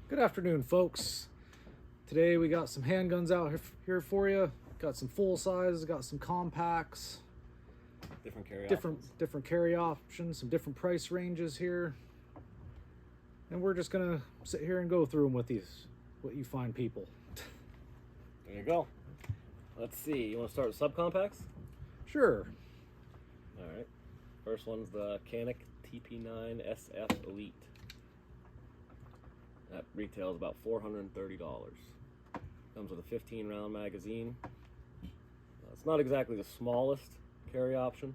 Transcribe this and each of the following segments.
Good afternoon, folks. Today we got some handguns out here for you. Got some full size, got some compacts, Different carry options. different carry options, some different price ranges here, and we're just gonna sit here and go through them with these, what you find people. There you go. Let's see. You want to start with subcompacts? Sure. All right. First one's the Canik TP9 SF Elite. That retails about $430. Comes with a 15-round magazine. It's not exactly the smallest carry option.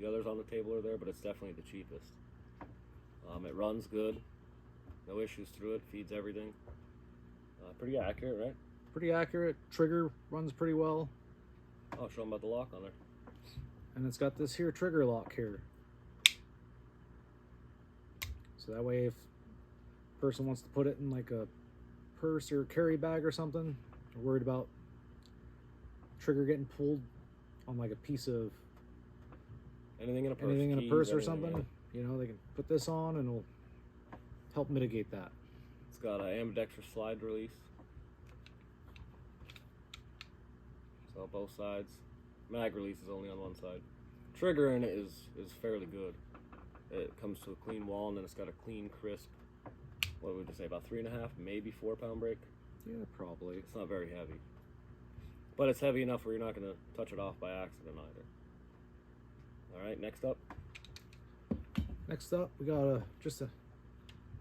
The others on the table are there, but it's definitely the cheapest. It runs good. No issues through it. Feeds everything. Pretty accurate, right? Pretty accurate. Trigger runs pretty well. I'll show them about the lock on there. And it's got this here trigger lock here. So that way if a person wants to put it in like a purse or carry bag or something, they're worried about trigger getting pulled on like a piece of Anything in a purse. anything in a keys, purse or everything, something, right? you know, they can put this on and it'll help mitigate that. It's got an ambidextrous slide release. So both sides. Mag release is only on one side. Trigger in it is fairly good. It comes to a clean wall and then it's got a clean, crisp, what would you say, about 3.5, maybe 4 pound brake? Yeah, probably. It's not very heavy. But it's heavy enough where you're not going to touch it off by accident either. Alright, next up. Next up, we got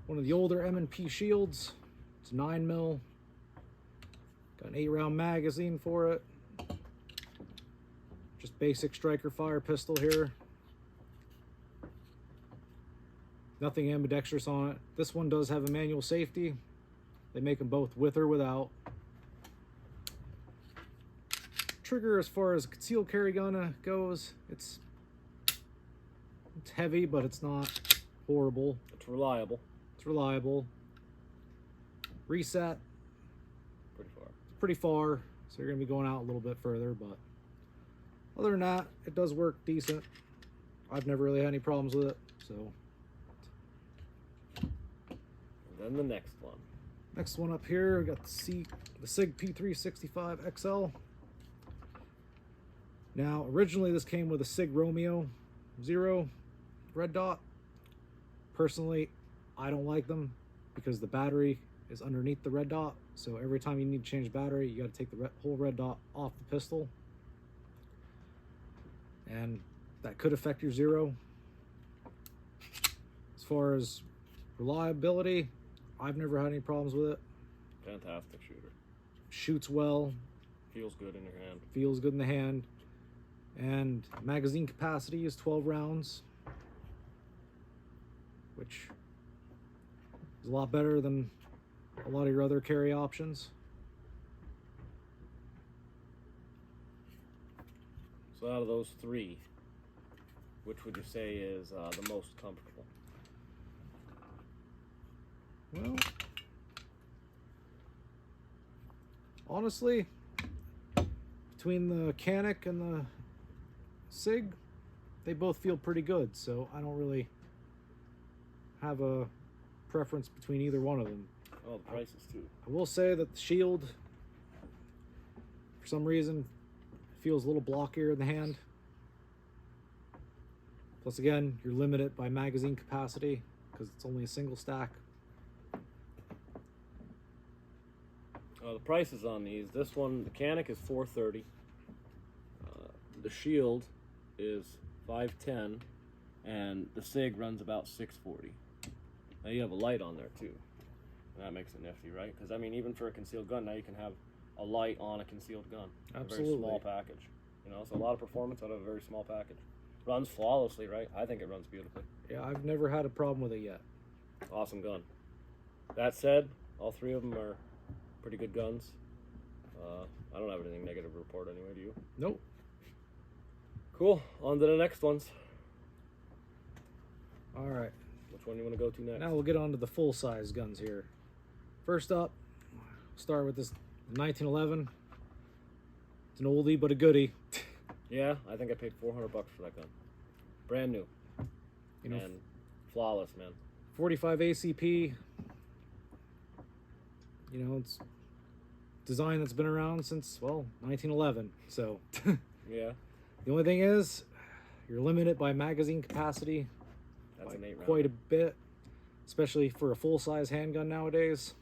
one of the older M&P shields. It's 9mm. Got an 8-round magazine for it. Just basic striker fire pistol here. Nothing ambidextrous on it. This one does have a manual safety. They make them both with or without. Trigger, as far as a concealed carry gun goes, it's heavy, but it's not horrible. It's reliable. It's reliable. Reset, pretty far, so you're going to be going out a little bit further, but other than that, it does work decent. I've never really had any problems with it, so. And then the next one. Next one up here, we got the SIG P365 XL. Now, originally this came with a SIG Romeo 0 red dot. Personally, I don't like them because the battery is underneath the red dot. So every time you need to change battery, you got to take the whole red dot off the pistol. And that could affect your zero. As far as reliability, I've never had any problems with it. Fantastic shooter. Shoots well. Feels good in your hand. Feels good in the hand. And magazine capacity is 12 rounds, which is a lot better than a lot of your other carry options. So out of those three, which would you say is the most comfortable? Well, honestly, between the Canik and the SIG, they both feel pretty good, so I don't really have a preference between either one of them. Oh, the prices too. I will say that the Shield, for some reason, feels a little blockier in the hand. Plus again, you're limited by magazine capacity because it's only a single stack. The prices on these, this one, the Canik is $430. The Shield is $510, and the SIG runs about $640. Now you have a light on there too, and that makes it nifty, right? Because I mean, even for a concealed gun, now you can have a light on a concealed gun. Absolutely. A very small package. You know, so a lot of performance out of a very small package. Runs flawlessly, right? I think it runs beautifully. Yeah, I've never had a problem with it yet. Awesome gun. That said, all three of them are pretty good guns. I don't have anything negative to report anyway, do you? Nope. Cool. On to the next ones. All right. Which one you want to go to next? Now we'll get on to the full-size guns here. First up, start with this 1911. It's an oldie but a goodie. Yeah, I think I paid $400 for that gun. Brand new. You know, and flawless, man. 45 ACP. You know, it's design that's been around since, well, 1911. So Yeah, the only thing is, you're limited by magazine capacity that's by an 8 round. quite a bit, especially for a full-size handgun nowadays.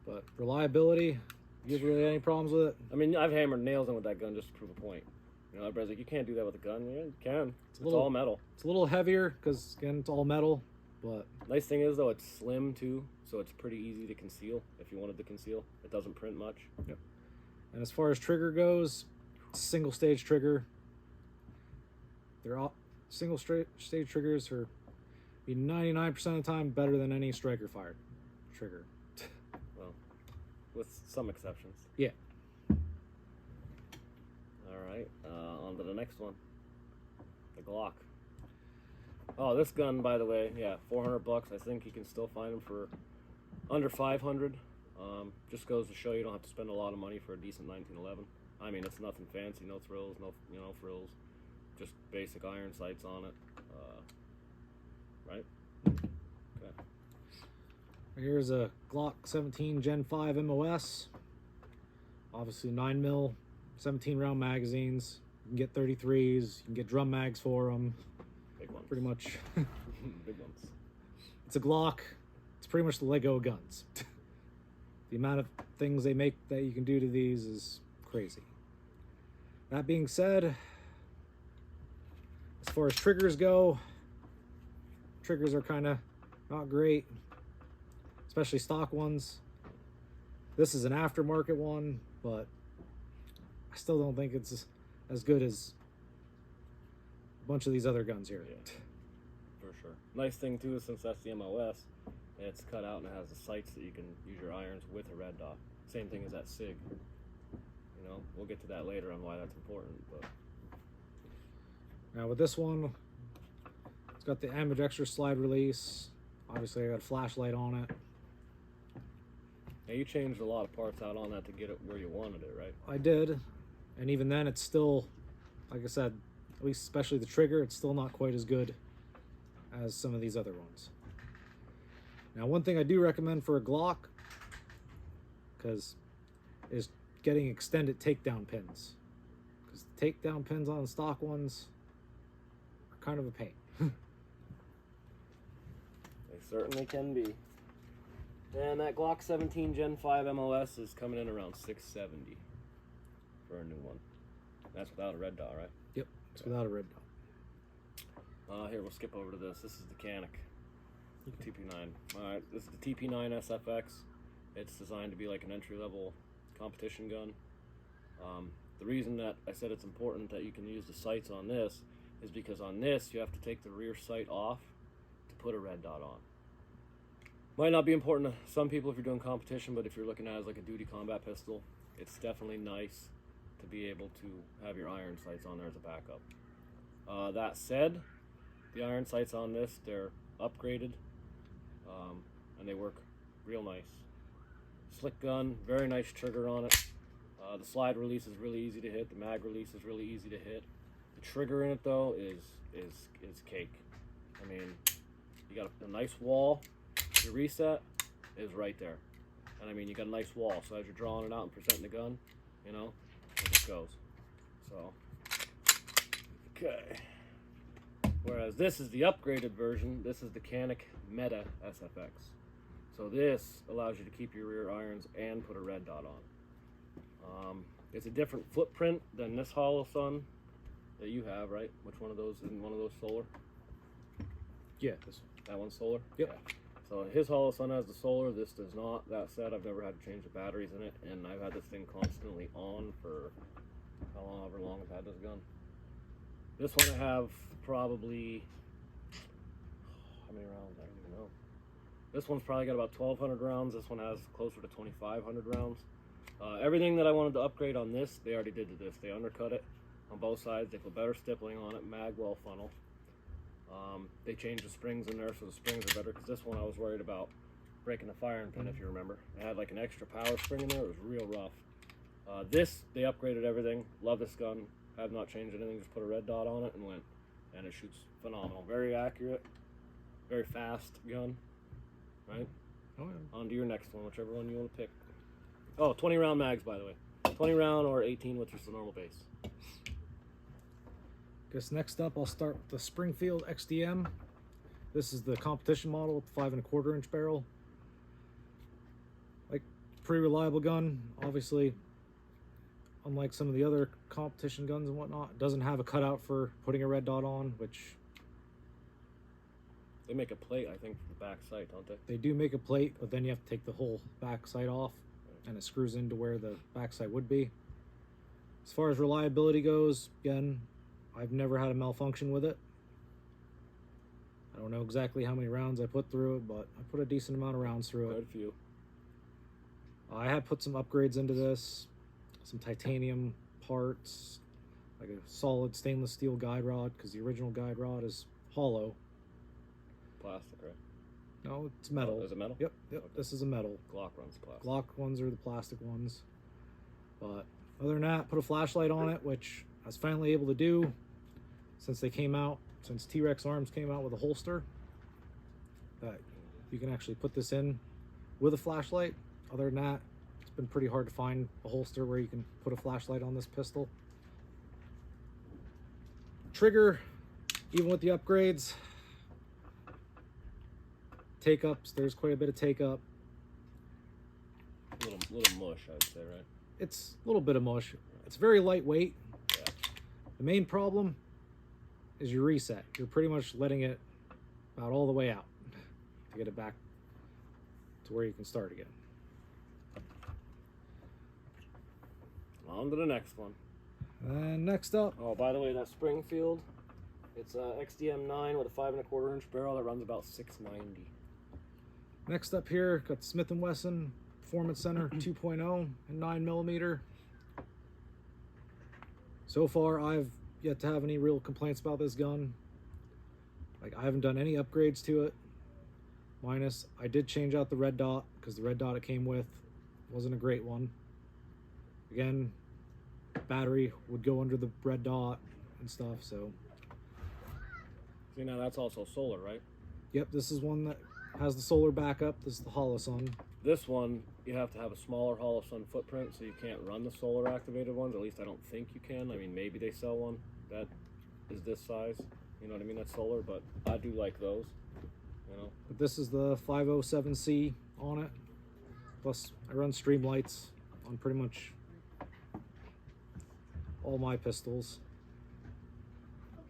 But reliability, you have really any problems with it? I mean, I've hammered nails in with that gun just to prove a point. You know, everybody's like, you can't do that with a gun. Yeah, you can. It's little- all metal. It's a little heavier because, again, it's all metal, but Nice thing is, though, it's slim, too, so it's pretty easy to conceal if you wanted to conceal. It doesn't print much. and as far as trigger goes, single stage trigger. They're all single stage triggers are be 99% of the time better than any striker fired trigger. With some exceptions. Yeah. Alright, on to the next one. The Glock. Oh, this gun, by the way, yeah, $400. I think you can still find them for under $500. Just goes to show you don't have to spend a lot of money for a decent 1911. I mean, it's nothing fancy, no thrills, no frills, just basic iron sights on it. Right? Okay. Here's a Glock 17 Gen 5 MOS. Obviously 9mm, 17 round magazines. You can get 33s. You can get drum mags for them. Big ones. Pretty much. Big ones. It's a Glock. It's pretty much the Lego of guns. The amount of things they make that you can do to these is crazy. That being said, as far as triggers go, triggers are kind of not great, especially stock ones. This is an aftermarket one, but I still don't think it's as good as a bunch of these other guns here. Yeah. For sure. Nice thing too is since that's the MOS, it's cut out and it has the sights that you can use your irons with a red dot. Same thing as that SIG. You know, we'll get to that later on why that's important. But Now with this one, it's got the ambidextrous slide release. Obviously I got a flashlight on it. now you changed a lot of parts out on that to get it where you wanted it, right? I did, and even then it's still, like I said, at least especially the trigger, it's still not quite as good as some of these other ones. Now one thing I do recommend for a Glock is getting extended takedown pins, because the takedown pins on the stock ones are kind of a pain. They certainly can be. And that Glock 17 Gen 5 MOS is coming in around $670 for a new one. That's without a red dot, right? Yep, it's without a red dot. Here, we'll skip over to this. This is the Canik TP9. Alright, this is the TP9 SFX. It's designed to be like an entry-level competition gun. The reason that I said it's important that you can use the sights on this is because on this you have to take the rear sight off to put a red dot on. Might not be important to some people if you're doing competition, but if you're looking at it as like a duty combat pistol, it's definitely nice to be able to have your iron sights on there as a backup. That said, the iron sights on this, they're upgraded, and they work real nice. Slick gun, very nice trigger on it. The slide release is really easy to hit. The mag release is really easy to hit. The trigger in it though is cake. I mean, you got a nice wall. Your reset is right there, and I mean you got a nice wall. So as you're drawing it out and presenting the gun, you know, it just goes. So, okay. Whereas this is the upgraded version. This is the Canik Meta SFX. So this allows you to keep your rear irons and put a red dot on. It's a different footprint than this Holosun that you have, right? Which one of those is one of those solar? Yeah, this one. That one's solar? Yep. Yeah. So his Holosun has the solar, this does not. That said, I've never had to change the batteries in it, and I've had this thing constantly on for however long I've had this gun. This one I have probably, how many rounds? I don't even know. This one's probably got about 1,200 rounds. This one has closer to 2,500 rounds. Everything that I wanted to upgrade on this, they already did to this. They undercut it on both sides. They put better stippling on it, magwell funnel. They changed the springs in there, so the springs are better, because this one I was worried about breaking the firing pin, if you remember. It had like an extra power spring in there. It was real rough. This, they upgraded everything. Love this gun. Have not changed anything. Just put a red dot on it and went. And it shoots phenomenal. Very accurate. Very fast gun. Right? Oh, yeah. On to your next one, whichever one you want to pick. Oh, 20 round mags, by the way. 20 round or 18, which is the normal base. Guess next up I'll start with the Springfield XDM. This is the competition model with the 5 1/4 inch barrel. Like, pretty reliable gun. Obviously, unlike some of the other competition guns and whatnot, it doesn't have a cutout for putting a red dot on, which They make a plate, I think, for the back sight, don't they? they do make a plate, but then you have to take the whole back sight off, and it screws into where the back sight would be. As far as reliability goes, again, I've never had a malfunction with it. I don't know exactly how many rounds I put through it, but I put a decent amount of rounds through Quite it. a few. I have put some upgrades into this, some titanium parts, like a solid stainless steel guide rod, because the original guide rod is hollow. Plastic, right? No, it's metal. Oh, is it metal? Yep, Okay. This is a metal. Glock runs plastic. Glock ones are the plastic ones. But other than that, put a flashlight on it, which I was finally able to do since they came out, since T-Rex Arms came out with a holster. That you can actually put this in with a flashlight. Other than that, it's been pretty hard to find a holster where you can put a flashlight on this pistol. Trigger, even with the upgrades, take-ups, there's quite a bit of take-up. Little mush, I'd say, right? It's a little bit of mush. It's very lightweight. Yeah. The main problem is your reset. You're pretty much letting it about all the way out to get it back to where you can start again. On to the next one. And next up, Oh, by the way, that Springfield, it's a XDM9 with a 5 1/4 inch barrel that runs about 690. next up here, got the Smith & Wesson Performance Center 2.0 and 9mm. So far, I've yet to have any real complaints about this gun. Like, I haven't done any upgrades to it. Minus, I did change out the red dot because the red dot it came with wasn't a great one. Again, battery would go under the red dot and stuff, so See, now that's also solar, right? yep, this is one that has the solar backup. This is the Holosun. This one, you have to have a smaller Holosun footprint, so you can't run the solar activated ones. At least I don't think you can. I mean, maybe they sell one that is this size. You know what I mean? That's solar, but I do like those. You know, But this is the 507C on it. Plus, I run Streamlights on pretty much all my pistols.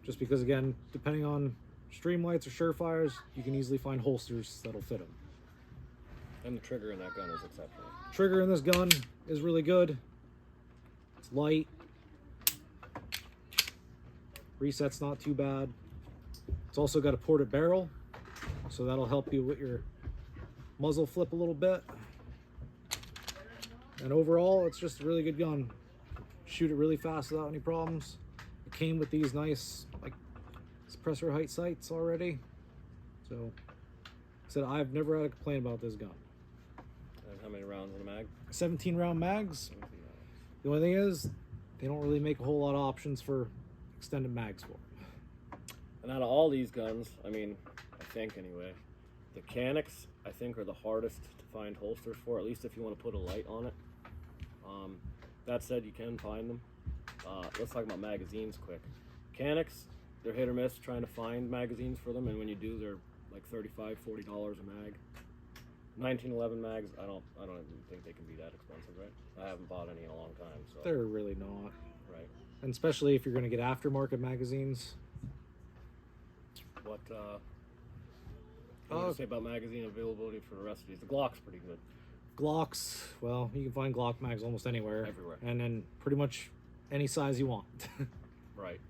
Just because, again, depending on Streamlights or Surefires, you can easily find holsters that'll fit them. and the trigger in that gun is exceptional. Trigger in this gun is really good. It's light. Reset's not too bad. It's also got a ported barrel, so that'll help you with your muzzle flip a little bit. And overall, it's just a really good gun. Shoot it really fast without any problems. It came with these nice, like, suppressor height sights already. So, like I said, I've never had a complaint about this gun. And how many rounds in the mag? 17 round mags. The only thing is, they don't really make a whole lot of options for extended mags for it. And out of all these guns, I mean, I think anyway, the Canics, I think, are the hardest to find holsters for, at least if you want to put a light on it. That said, you can find them. Let's talk about magazines quick. Canics, they're hit or miss trying to find magazines for them, and when you do, they're like $35, $40 a mag. 1911 mags, I don't even think they can be that expensive, right? I haven't bought any in a long time, so. They're really not. Right. And especially if you're going to get aftermarket magazines. What do you say about magazine availability for the rest of these? The Glock's pretty good. Glocks, well, you can find Glock mags almost anywhere. Everywhere. And then pretty much any size you want. Right.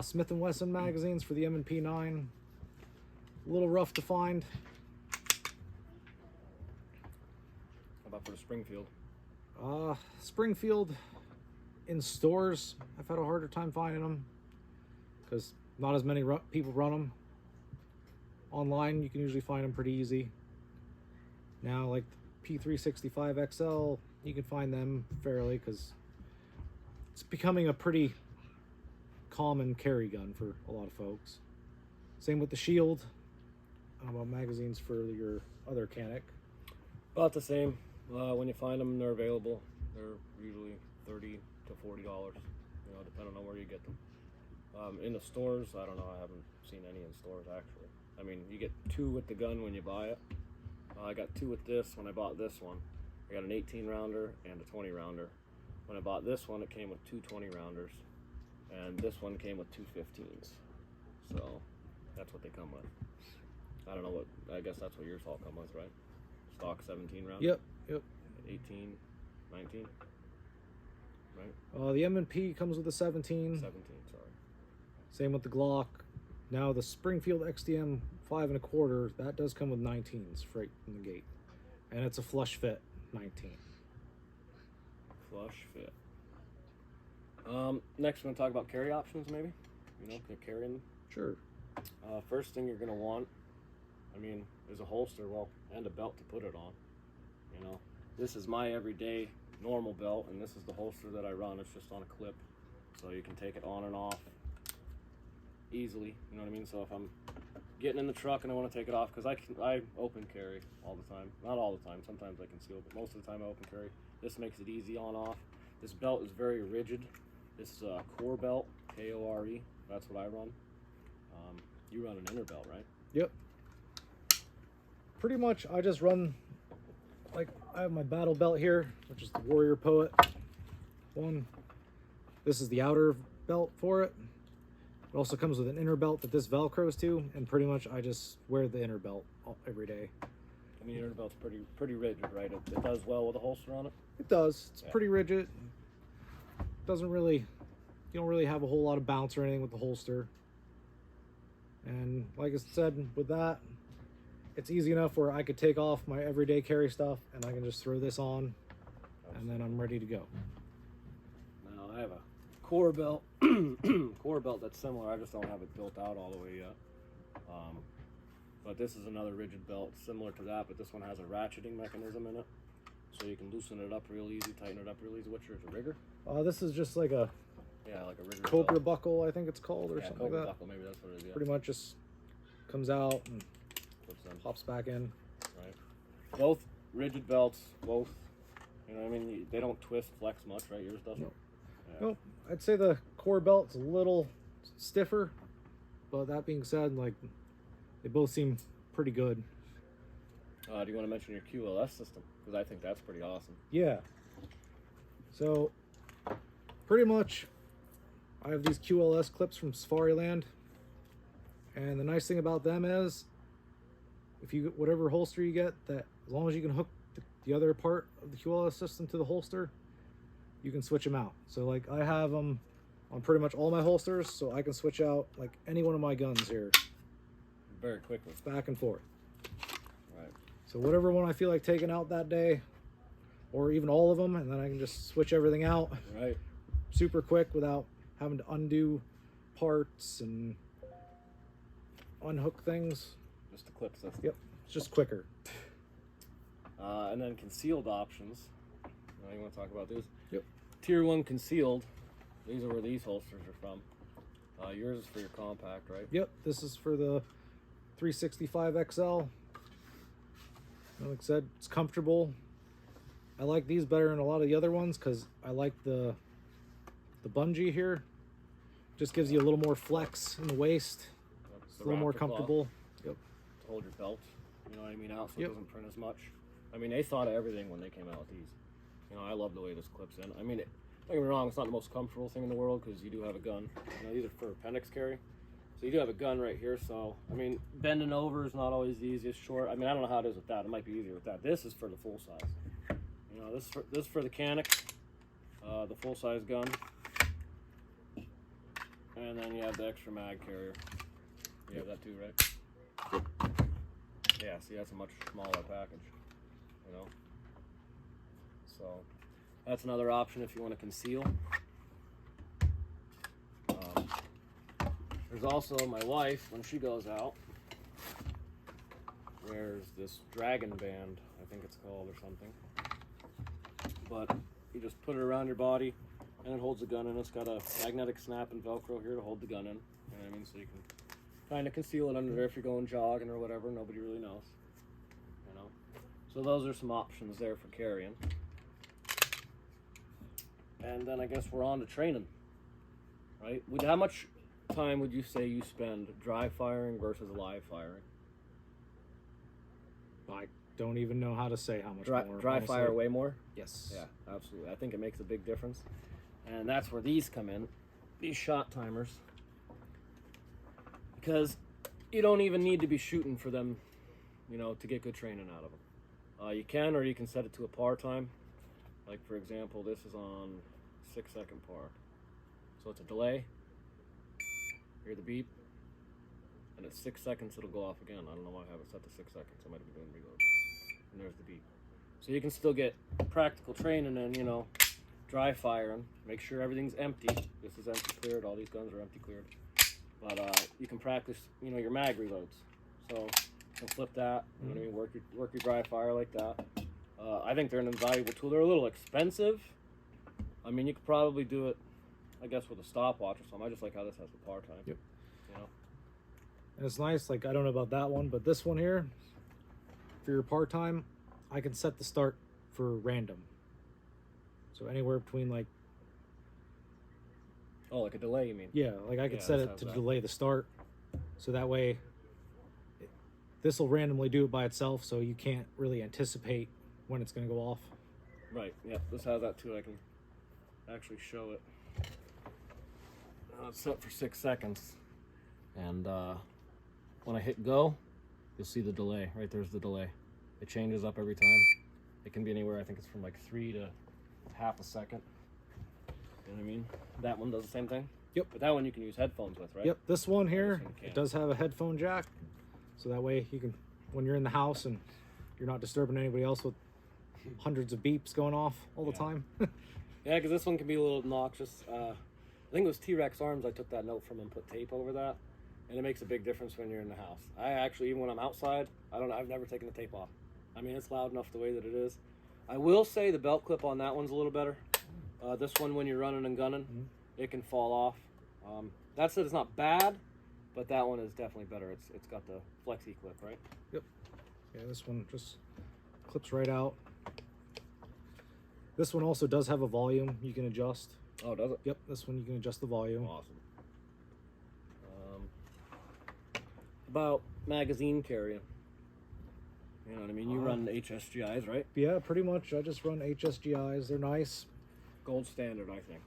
Smith & Wesson magazines for the M&P 9. A little rough to find. How about for the Springfield? Springfield, in stores, I've had a harder time finding them. Because not as many people run them. Online, you can usually find them pretty easy. Now, like the P365 XL, you can find them fairly because it's becoming a pretty common carry gun for a lot of folks. Same with the Shield. About magazines for your other Canic. About the same. When you find them, they're available. They're usually $30 to $40. You know, depending on where you get them. In the stores, I don't know. I haven't seen any in stores actually. I mean, you get 2 with the gun when you buy it. I got 2 with this when I bought this one. I got an 18 rounder and a 20 rounder. When I bought this one, it came with 2 20 rounders, and this one came with 2 15s. So that's what they come with. I don't know what. I guess that's what yours all come with, right? Stock 17 round. Yep. 18, 19. Right. The M&P comes with a 17. 17. Sorry. Same with the Glock. Now the Springfield XDM 5 1/4, that does come with 19s right from the gate, and it's a flush fit 19. Flush fit. Next, we're gonna talk about carry options, maybe. You know, carrying. Sure. First thing you're gonna want, I mean, is a holster, well, and a belt to put it on. You know, this is my everyday normal belt, and this is the holster that I run. It's just on a clip, so you can take it on and off easily. You know what I mean? So if I'm getting in the truck and I want to take it off, because I open carry all the time. Not all the time. Sometimes I conceal, but most of the time I open carry. This makes it easy on off. This belt is very rigid. This is a core belt, K-O-R-E. That's what I run. You run an inner belt, right? Yep. Pretty much, I just run, like, I have my battle belt here, which is the Warrior Poet one. This is the outer belt for it. It also comes with an inner belt that this Velcros to, and pretty much I just wear the inner belt every day. And the inner belt's pretty rigid, right? It does well with a holster on it? It does. It's pretty rigid. Doesn't really, you don't really have a whole lot of bounce or anything with the holster. And like I said, with that, it's easy enough where I could take off my everyday carry stuff and I can just throw this on, and then I'm ready to go. Now I have a core belt, core belt that's similar. I just don't have it built out all the way yet. But this is another rigid belt similar to that, but this one has a ratcheting mechanism in it, so you can loosen it up real easy, tighten it up real easy. What's yours, a rigger? This is just like a like a rigger Cobra belt. buckle, I think it's called, or something Cobra like that. buckle, maybe that's what it is. Yeah. Pretty much just comes out and Puts them. pops back in. Right. Both rigid belts, both. You know what I mean? They don't twist, flex much, right? Yours doesn't. No. Yeah. Nope. I'd say the core belt's a little stiffer, but that being said, like, they both seem pretty good. Do you want to mention your QLS system? Because I think that's pretty awesome. Yeah. So, pretty much, I have these QLS clips from Safariland, and the nice thing about them is, if you get whatever holster you get, that as long as you can hook the other part of the QLS system to the holster, you can switch them out. So like I have them on pretty much all my holsters, so I can switch out like any one of my guns here Very quickly. back and forth. Right. So whatever one I feel like taking out that day, or even all of them, and then I can just switch everything out Right. super quick without having to undo parts and unhook things. Just the clip system. Yep, it's just quicker. And then concealed options. You want to talk about these? Yep. Tier 1 concealed. These are where these holsters are from. Yours is for your compact, right? Yep, this is for the 365 XL. Like I said, it's comfortable. I like these better than a lot of the other ones because I like the bungee here. Just gives you a little more flex in the waist. It's a little more comfortable. Yep. To hold your belt, you know what I mean, out so Yep. it doesn't print as much. I mean, they thought of everything when they came out with these. You know, I love the way this clips in. I mean, don't get me wrong, it's not the most comfortable thing in the world because you do have a gun. You know, these are for appendix carry. So you do have a gun right here, so, I mean, bending over is not always the easiest short. I mean, I don't know how it is with that. It might be easier with that. This is for the full size. You know, this is for the Canic, the full size gun. And then you have the extra mag carrier. You have that too, right? Yeah, see, that's a much smaller package, you know? So, that's another option if you want to conceal. There's also my wife, when she goes out, wears this Dragon Band, I think it's called, or something. But you just put it around your body, and it holds the gun in. It's got a magnetic snap and Velcro here to hold the gun in. You know what I mean? So you can kind of conceal it under there if you're going jogging or whatever. Nobody really knows. You know. So those are some options there for carrying. And then I guess we're on to training, right? How much time would you say you spend dry firing versus live firing? I don't even know how to say how much Dry, more. dry honestly. fire way more? Yes. Yeah, absolutely. I think it makes a big difference. And that's where these come in, these shot timers. Because you don't even need to be shooting for them, you know, to get good training out of them. You can, or you can set it to a par time. Like, for example, this is on 6-second par. So it's a delay. Hear the beep. And at 6 seconds, it'll go off again. I don't know why I have it set to 6 seconds. I might be doing reload. And there's the beep. So you can still get practical training and, you know, dry firing. Make sure everything's empty. This is empty cleared. All these guns are empty cleared. But you can practice, you know, your mag reloads. So you can flip that. You know what I mean? Work your dry fire like that. I think they're an invaluable tool. They're a little expensive. I mean, you could probably do it, I guess, with a stopwatch or something. I just like how this has the par time. Yep. You know? And it's nice, like, I don't know about that one, but this one here, for your part time, I can set the start for random. So anywhere between, like, Oh, like a delay, you mean? yeah, like I could Yeah, set this it has to that. delay the start. So that way, this will randomly do it by itself, so you can't really anticipate when it's going to go off. Right, yep, this has that too. I can actually show it. It's set for 6 seconds. And when I hit go, you'll see the delay. Right there's the delay. It changes up every time. It can be anywhere, I think it's from like 3 to half a second. You know what I mean? That one does the same thing? Yep. But that one you can use headphones with, right? Yep, this one here, This one you it can't. does have a headphone jack. So that way you can, when you're in the house and you're not disturbing anybody else with hundreds of beeps going off all the Yeah. time. Yeah, because this one can be a little obnoxious. I think it was T-Rex Arms. I took that note from and put tape over that, and it makes a big difference when you're in the house. I actually, even when I'm outside, I've never taken the tape off. I mean, it's loud enough the way that it is. I will say the belt clip on that one's a little better. This one, when you're running and gunning, it can fall off. That said, it's not bad, but that one is definitely better. It's got the flexi clip, right? Yep. Yeah, this one just clips right out. This one also does have a volume you can adjust. Oh, does it? Yep, this one you can adjust the volume. Awesome. About magazine carrying. You know what I mean? You run HSGIs, right? Yeah, pretty much. I just run HSGIs. They're nice. Gold standard, I think.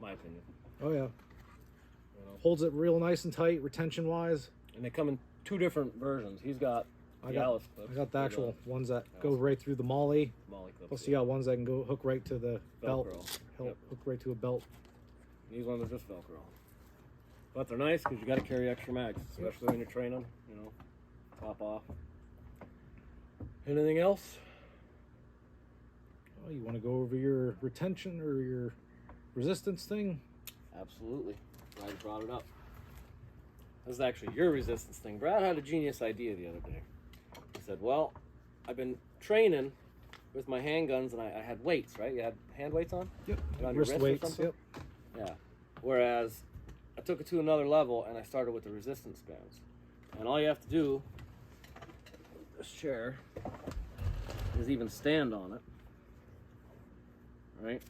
My opinion. Oh, yeah. You know? Holds it real nice and tight, retention-wise. And they come in 2 different versions. He's got I the got- Alice clips. I got the or actual ones that go Alice. right through the molly. Molly clips. Plus, you got ones that can go hook right to the belt. Velcro. Help Yep. hook right to a belt. These ones are just Velcro. But they're nice because you got to carry extra mags, especially when you're training. You know, top off. Anything else? Oh, you want to go over your retention or your resistance thing? Absolutely. Glad you brought it up. This is actually your resistance thing. Brad had a genius idea the other day. He said, well, I've been training with my handguns and I had weights, right? You had hand weights on? Yep. Put on your Wrist wrist or weights. something? Yep. Yeah. Whereas I took it to another level and I started with the resistance bands. And all you have to do, this chair, is even stand on it. Right?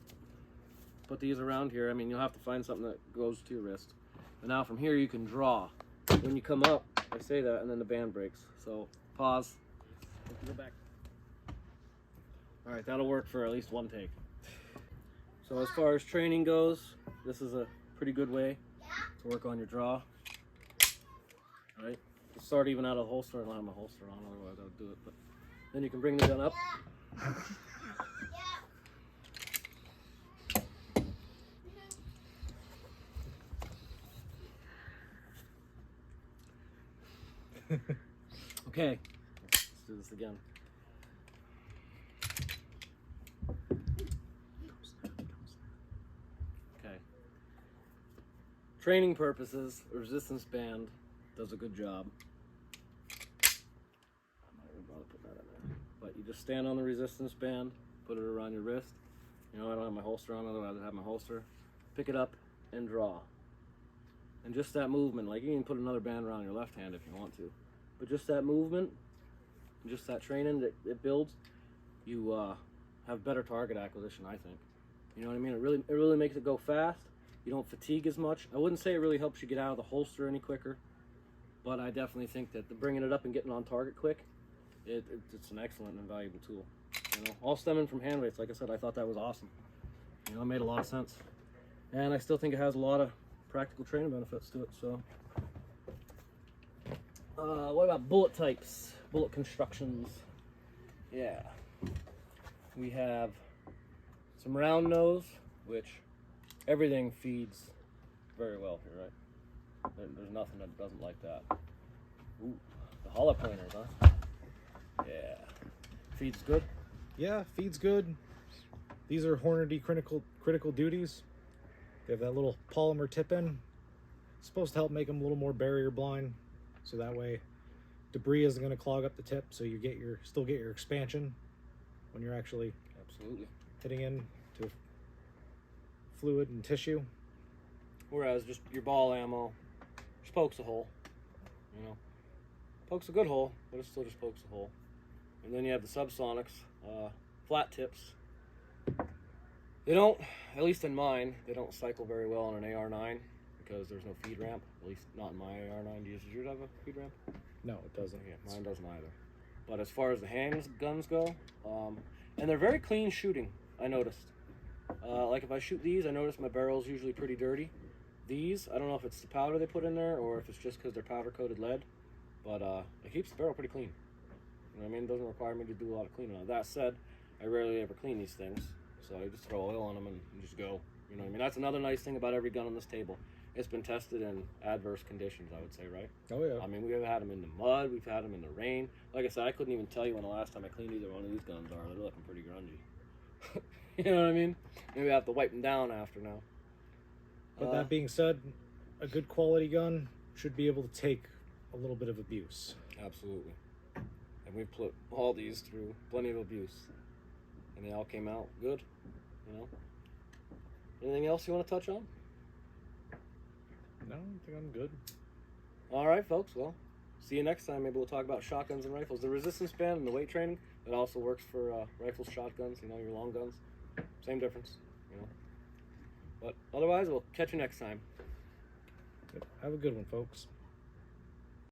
Put these around here. I mean, you'll have to find something that goes to your wrist. And now from here you can draw. When you come up, I say that, and then the band breaks. So pause. Go back. All right, that'll work for at least one take. So as far as training goes, this is a pretty good way to work on your draw. All right, start even out of the holster. I don't have my holster on, otherwise I would do it. But then you can bring the gun up. Okay, let's do this again. Okay. Training purposes, a resistance band does a good job. I might even bother putting that in there. But you just stand on the resistance band, put it around your wrist. You know, I don't have my holster on, otherwise I'd have my holster. Pick it up and draw. And just that movement, like you can put another band around your left hand if you want to. But just that movement just that training that it builds, you have better target acquisition, I think. You know what I mean? It really makes it go fast. You don't fatigue as much. I wouldn't say it really helps you get out of the holster any quicker, but I definitely think that the bringing it up and getting on target quick, it's an excellent and valuable tool. You know, all stemming from hand weights. Like I said, I thought that was awesome. You know, it made a lot of sense, and I still think it has a lot of practical training benefits to it. So, what about bullet types, bullet constructions? Yeah, we have some round nose, which everything feeds very well here, right? There's nothing that doesn't like that. Ooh, the hollow pointers, huh? Yeah, feeds good. Yeah, feeds good. These are Hornady critical duties. They have that little polymer tip in. It's supposed to help make them a little more barrier blind, so that way debris isn't going to clog up the tip, so you still get your expansion when you're actually Absolutely. hitting into fluid and tissue. Whereas just your ball ammo just pokes a hole, you know. Pokes a good hole, but it still just pokes a hole. And then you have the subsonics, flat tips. They don't, at least in mine, they don't cycle very well on an AR-9 because there's no feed ramp. At least not in my AR-9. Does yours have a feed ramp? No, it doesn't. Yeah, mine doesn't either. But as far as the handguns go, and they're very clean shooting, I noticed. Like if I shoot these, I notice my barrel's usually pretty dirty. These, I don't know if it's the powder they put in there or if it's just because they're powder-coated lead, but it keeps the barrel pretty clean. You know what I mean? It doesn't require me to do a lot of cleaning on it. That said, I rarely ever clean these things, so I just throw oil on them and just go. You know what I mean? That's another nice thing about every gun on this table. It's been tested in adverse conditions, I would say, right? Oh, yeah. I mean, we've had them in the mud, we've had them in the rain. Like I said, I couldn't even tell you when the last time I cleaned either one of these guns are. They're looking pretty grungy. You know what I mean? Maybe I have to wipe them down after now. But that being said, a good quality gun should be able to take a little bit of abuse. Absolutely. And we've put all these through plenty of abuse. And they all came out good, you know? Anything else you want to touch on? No, I think I'm good. All right, folks. Well, see you next time. Maybe we'll talk about shotguns and rifles. The resistance band and the weight training, that also works for rifles, shotguns, you know, your long guns. Same difference, you know. But otherwise, we'll catch you next time. Have a good one, folks.